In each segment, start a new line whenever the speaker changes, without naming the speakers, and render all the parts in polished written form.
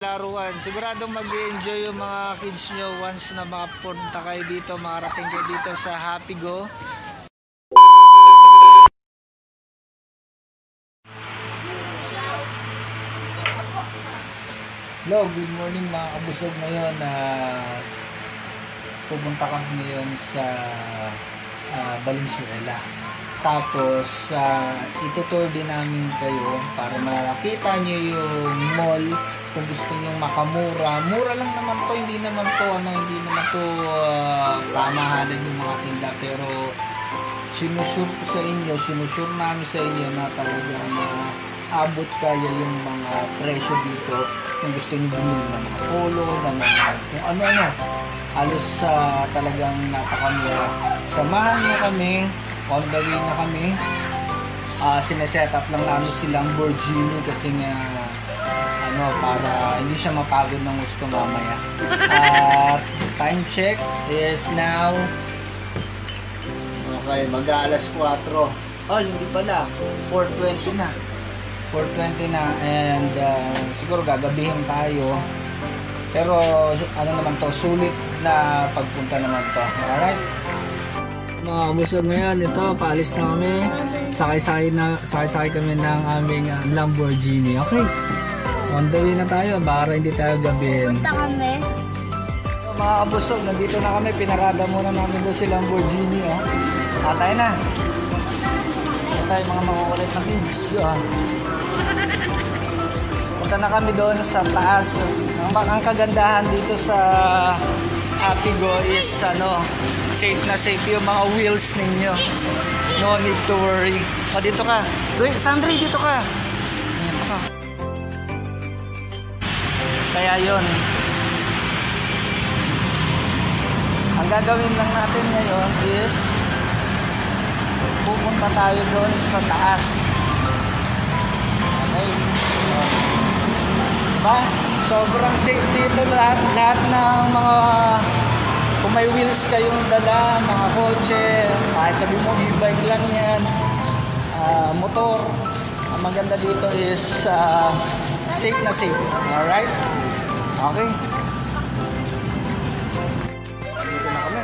laruan. Siguradong mag-enjoy yung mga kids nyo once na makapunta kayo dito, makarating kayo dito sa Happy Go. Hello, good morning mga kabusog. Ngayon pupunta kami ngayon sa Valenzuela. Tapos itutour din namin kayo para makita nyo yung mall kung gusto nyo makamura. Mura lang naman to, hindi naman to kamahalan yung mga tinda, pero sinusure namin sa inyo na talagang abot kaya yung mga presyo dito kung gusto nyo bumili ng mga polo, ng mga kung ano-ano. Halos talagang napakamura. Samahan nyo kami, on the way na kami. Sineset up lang namin si Lamborghini kasi nga para hindi siya mapagod ng gusto mamaya. Time check is now mag-aalas 4. Hindi pala, 4:20 na. 4:20 na, and siguro gagabihin tayo, pero naman to, sulit na pagpunta naman to. Alright, mga kabusog, ngayon ito, paalis na kami, sakay kami ng aming Lamborghini. Okay, on the way na tayo, baka hindi tayo gabihin.
Punta kami.
Mga kabusog, nandito na kami, pinarada muna namin doon si Lamborghini. Tayo na tayo, mga makukulit na kids. Punta na kami doon sa taas. Ang kagandahan dito sa Happy Go is safe na safe yung mga wheels ninyo. No need to worry. Dito ka. Sandri, dito ka. Kaya yun, ang gagawin lang natin ngayon is pupunta tayo doon sa taas. Okay. Diba? Sobrang safe dito, lahat ng mga, kung may wheels kayong dala, mga kotse, kahit sabi mo e-bike lang yan, motor, ang maganda dito is safe na safe. Alright? Okay. Dito na kami.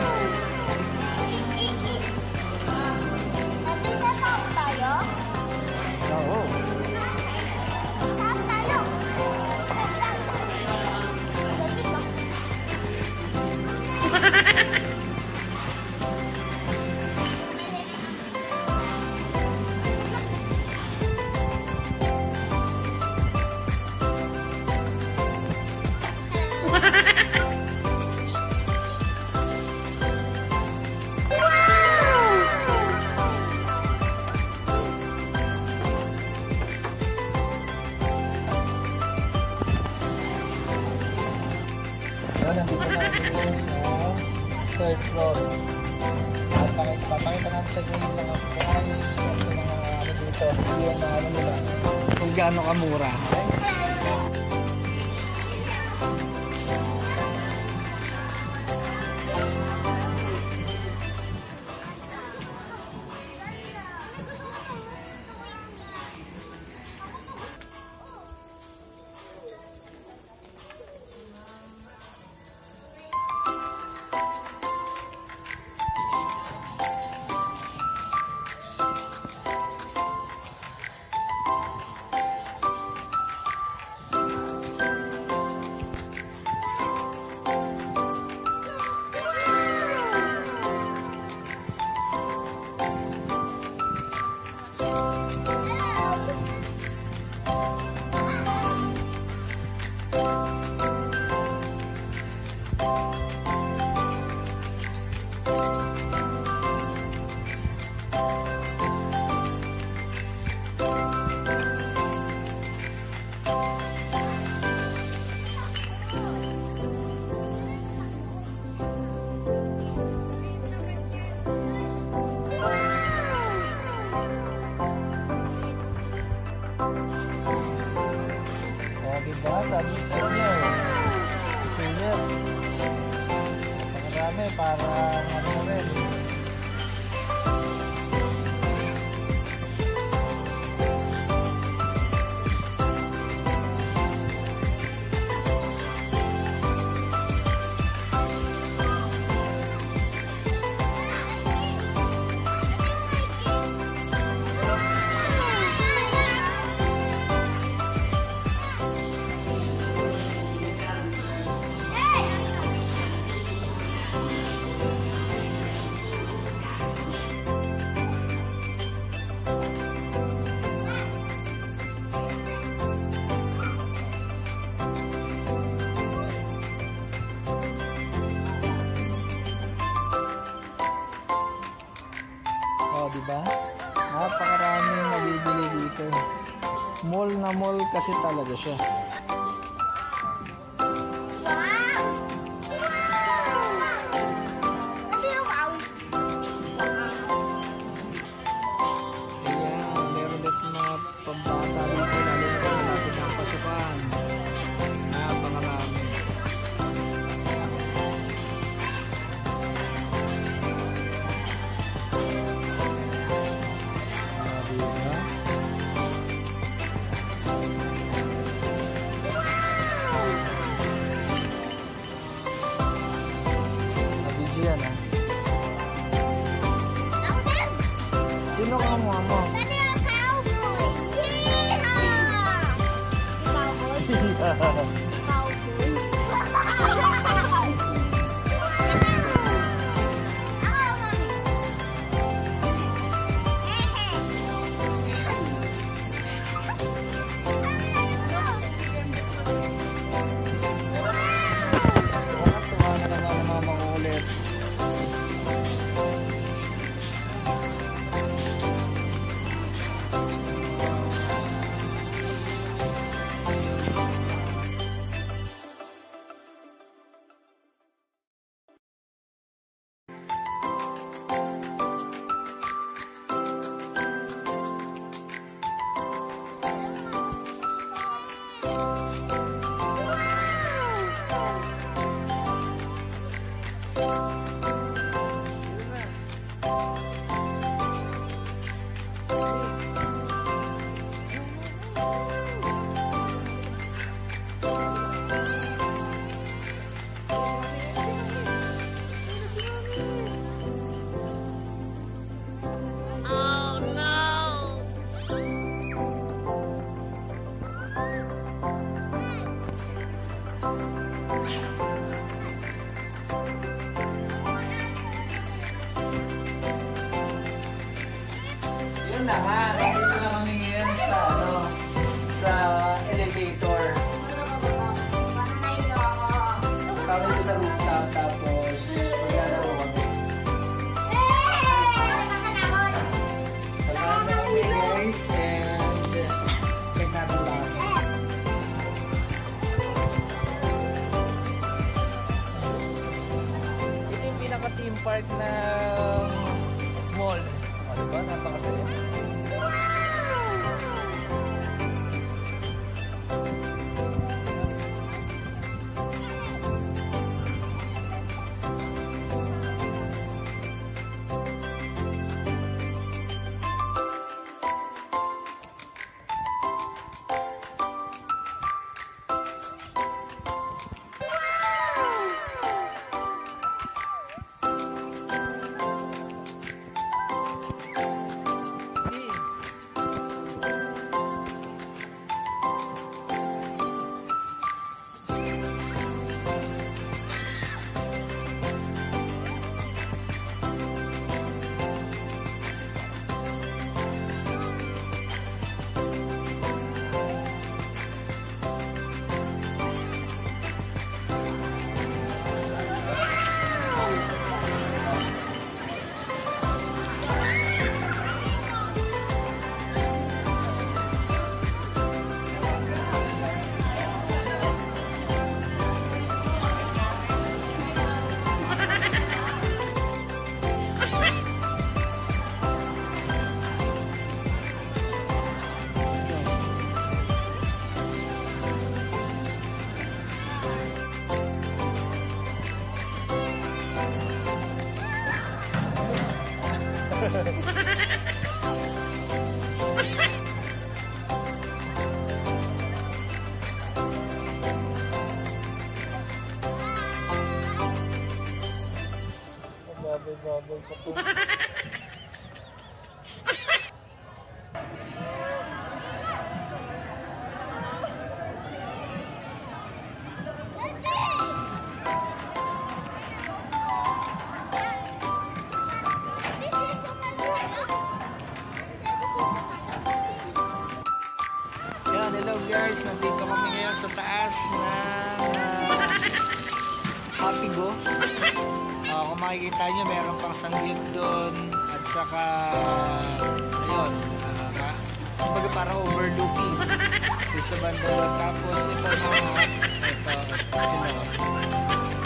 Oo. Nandito na kami sa third floor. Papakita natin sa inyo yung mga price at yung mga dito. Yung mga nila. Kung gaano kamura. Okay? Diba? Sabi sa inyo, sulit. Marami para rin. kasi talaga siya. Pambata dito, lalo na malapit ang pasukan. Napakarami. Diba? Nabidyo yan, ha? Sino ka mo? Yun na nga, nandito na kami ngayon sa, sa elevator. Kami dito sa rooftop, tapos maglalaro kami. Samahan na kami guys, and check natin last. Ito yung pinaka-theme park ng mall. Diba? Napakasaya. Babay pa to. Hello guys, nandito kami ngayon sa taas ng Happy Go. Kung makikita nyo, meron pang sangyup doon at saka ayun, kumbaga parang overlooking. Ito sa banda doon. Tapos ito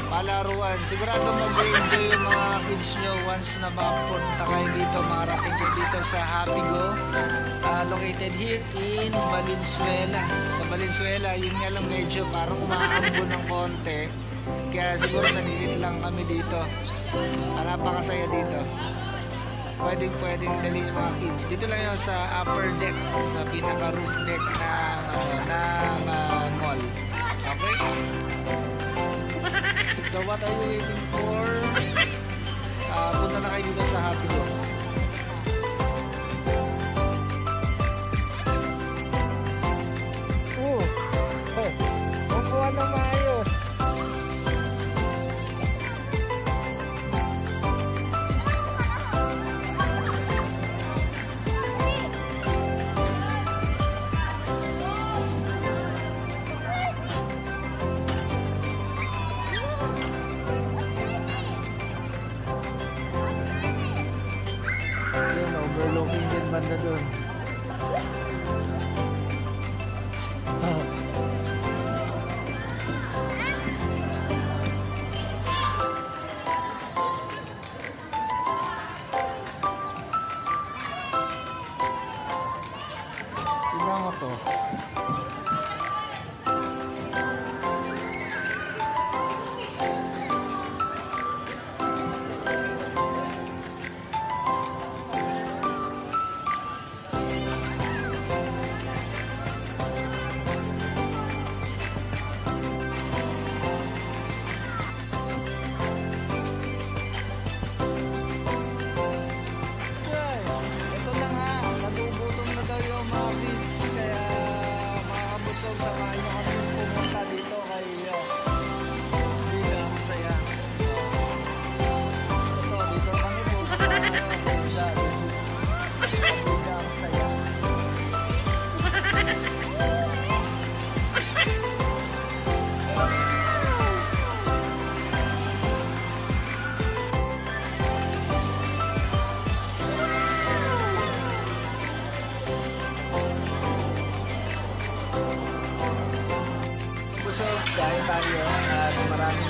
palaruan. Sigurado mag-enjoy yung mga kids nyo once na makapunta kayo dito, makarating kayo dito sa Happy Go. Located here in Valenzuela. Sa Valenzuela, yun nga lang medyo parang umaambo ng konti. Kaya siguro sa gilid lang kami dito. Napakasaya dito. Pwedeng dali yung mga kids. Dito lang yun sa upper deck, sa pinaka roof deck ng mall. Okay? So what are you waiting for? Punta na kayo dito sa Happy Go. Upuan na maayos. Overlooking din banda doon. Tingnan mo to. So, samahan nyo kami pumunta dito kay Bilang Saya. Ito, dito kami pumunta siya. Bilang Saya. So, dahil tayo at maraming